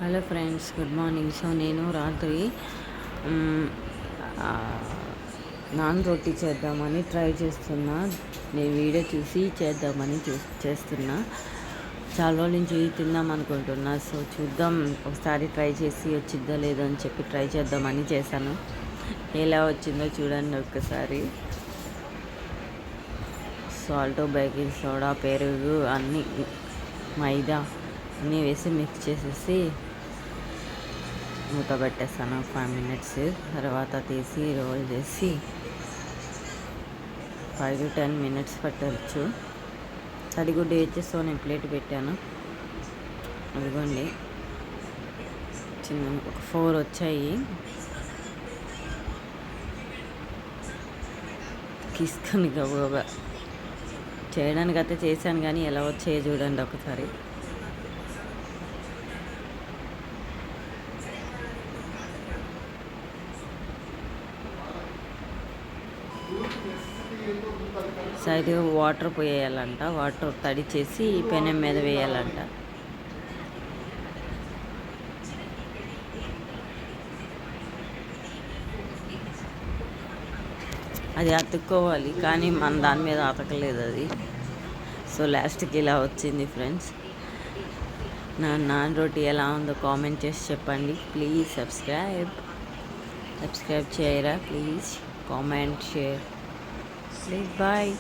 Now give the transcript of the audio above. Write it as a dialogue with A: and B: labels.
A: Hello friends, good morning. So నేను రాత్రి non రొట్టి చేద్దామని ట్రై చేస్తున్నా. నేను వీడియో చూసి చేద్దామని చేస్తున్నా. చాలా రోజుల నుంచి తిందాం అనుకుంటున్నా. సో చూద్దాం, ఒకసారి ట్రై చేసి వచ్చిద్దో లేదో అని చెప్పి ట్రై చేద్దామని చేశాను. ఎలా వచ్చిందో చూడండి ఒక్కసారి. సాల్ట్, బేకింగ్ సోడా, పెరుగు అన్నీ, మైదా అన్నీ వేసి మిక్స్ చేసేసి మూత పెట్టేస్తాను 5 minutes. తర్వాత తీసి రోల్ చేసి 5 to 10 minutes పెట్టచ్చు. తడిగుడ్డ వేసేసి నేను ప్లేట్ పెట్టాను. అదిగోండి, చిన్న ఒక 4 వచ్చాయి. తీసుకొని గబగబా చేయడానికి అయితే చేశాను, కానీ ఎలా వచ్చాయో చూడండి ఒకసారి. సైడ్గా వాటర్ పోయేయాలంట. వాటర్ తడి చేసి పెనం మీద వేయాలంట. అది అతుక్కోవాలి, కానీ మన దాని మీద అతకలేదు అది. సో లాస్ట్కి ఇలా వచ్చింది ఫ్రెండ్స్. నా నాన్ రోటీ ఎలా ఉందో కామెంట్ చేసి చెప్పండి. ప్లీజ్ సబ్స్క్రైబ్ చేయరా please. Comment, share please. Bye.